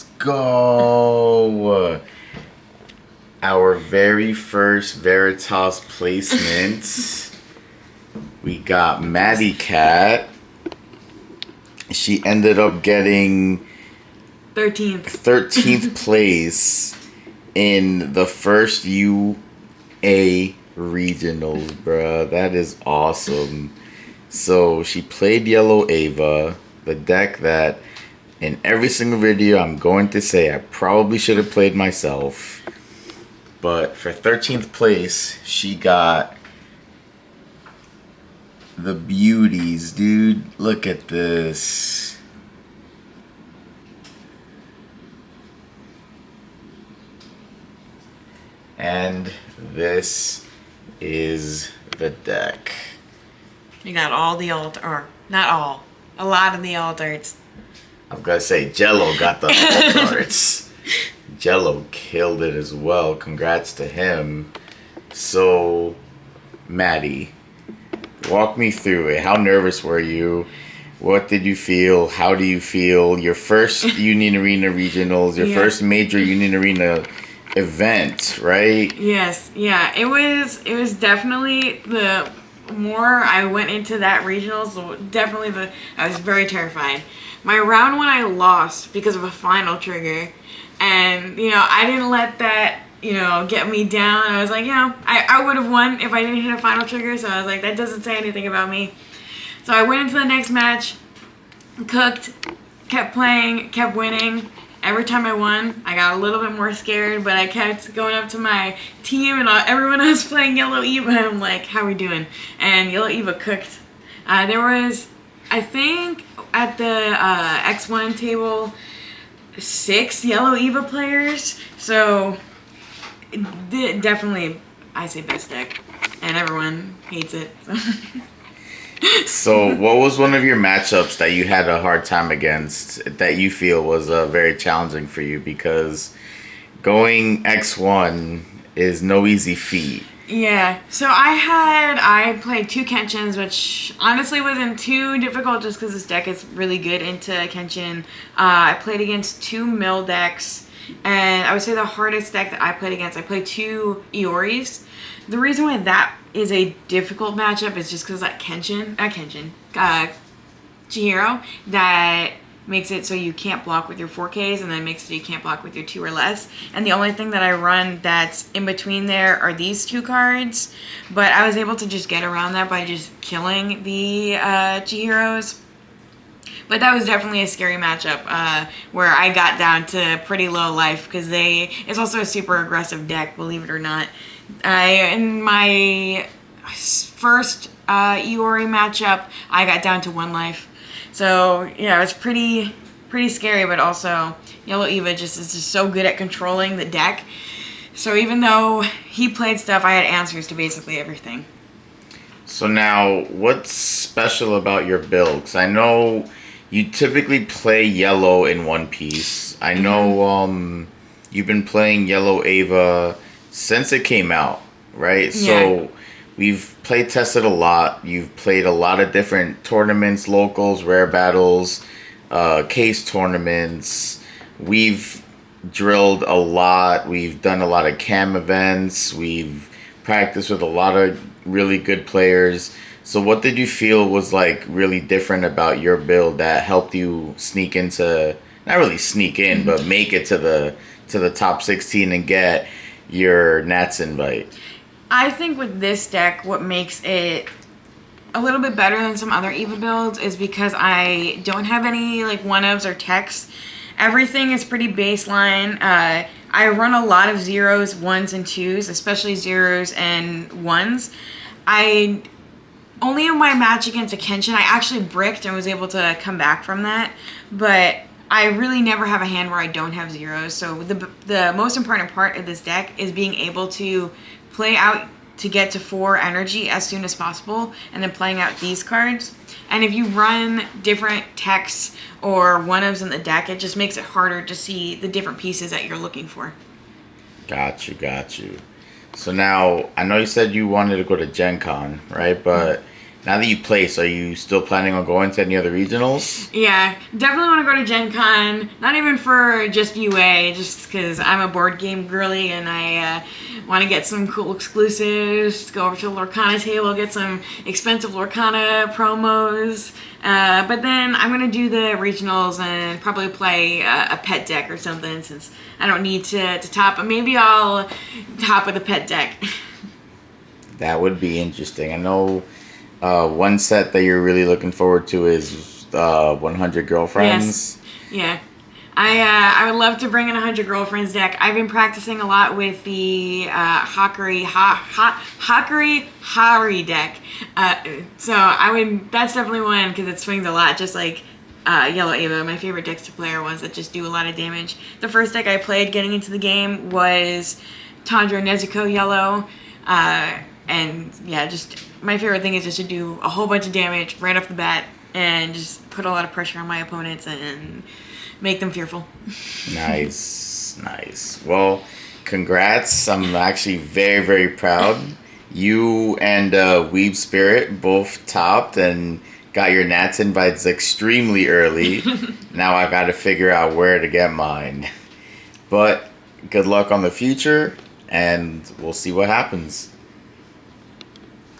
Let's go. Our very first Veritas placement. We got Maddie Cat. She ended up getting 13th place in the first UA regionals, bruh. That is awesome. So she played Yellow Ava, the deck that in every single video I'm going to say I probably should have played myself. But for 13th place, she got the beauties, dude. Look at this. And this is the deck. You got all the or not all, a lot of the alt-arts. I've got to say, Jello got the alt-arts. Jello killed it as well. Congrats to him. So, Maddie, walk me through it. How nervous were you? What did you feel? How do you feel? Your first Union Arena regionals, your first major Union Arena event, right? Yes, yeah. It was definitely the more I went into that regionals, definitely I was very terrified. My round one I lost because of a final trigger. And, I didn't let that, get me down. I was like, I would have won if I didn't hit a final trigger. So I was like, that doesn't say anything about me. So I went into the next match, cooked, kept playing, kept winning. Every time I won, I got a little bit more scared, but I kept going up to my team and everyone else playing Yellow Eva. I'm like, how are we doing? And Yellow Eva cooked. There was, I think, at the X1 table, 6 Yellow Eva players. So, definitely, I say best deck. And everyone hates it. So, what was one of your matchups that you had a hard time against that you feel was very challenging for you? Because going X1 is no easy feat. Yeah, so I played 2 Kenshins, which honestly wasn't too difficult just because this deck is really good into Kenshin. I played against 2 mill decks, and I would say the hardest deck that I played against, I played 2 Ioris. The reason why that is a difficult matchup is just because that Chihiro, that makes it so you can't block with your 4Ks, and then makes it so you can't block with your 2 or less. And the only thing that I run that's in between there are these 2 cards, but I was able to just get around that by just killing the Chihiros. But that was definitely a scary matchup where I got down to pretty low life because it's also a super aggressive deck, believe it or not. In my first Iori matchup, I got down to 1 life. So, yeah, it was pretty scary, but also Yellow Eva is just so good at controlling the deck. So even though he played stuff, I had answers to basically everything. So now, what's special about your build? Because I know you typically play yellow in one piece. I know you've been playing Yellow Ava since it came out, right? Yeah. So we've play tested a lot. You've played a lot of different tournaments, locals, rare battles, case tournaments. We've drilled a lot. We've done a lot of cam events. We've practiced with a lot of really good players. So what did you feel was like really different about your build that helped you sneak into, not really sneak in, but make it to the top 16 and get your Nats invite? I think with this deck, what makes it a little bit better than some other Eva builds is because I don't have any like 1-ofs or techs. Everything is pretty baseline. I run a lot of 0s, 1s, and 2s, especially 0s and 1s. Only in my match against a Kenshin, I actually bricked and was able to come back from that. But I really never have a hand where I don't have 0s. So the most important part of this deck is being able to play out to get to 4 energy as soon as possible, and then playing out these cards. And if you run different techs or 1-ofs in the deck, it just makes it harder to see the different pieces that you're looking for. Got you. So now, I know you said you wanted to go to Gen Con, right? But Now that you place, are you still planning on going to any other regionals? Yeah, definitely want to go to Gen Con. Not even for just UA, just because I'm a board game girly and I want to get some cool exclusives. Go over to the Lorcana table, get some expensive Lorcana promos. But then I'm gonna do the regionals and probably play a pet deck or something since I don't need to top. But maybe I'll top with a pet deck. That would be interesting. I know one set that you're really looking forward to is 100 Girlfriends. Yeah. I would love to bring in a 100 Girlfriends deck. I've been practicing a lot with the Hakari Hari deck. So that's definitely one because it swings a lot, just like Yellow Ava. My favorite decks to play are ones that just do a lot of damage. The first deck I played getting into the game was Tundra Nezuko Yellow. And yeah, just my favorite thing is just to do a whole bunch of damage right off the bat and just put a lot of pressure on my opponents and make them fearful. Nice, nice. Well, congrats. I'm actually very, very proud. You and Weeb Spirit both topped and got your Nats invites extremely early. Now I got to figure out where to get mine. But good luck on the future, and we'll see what happens.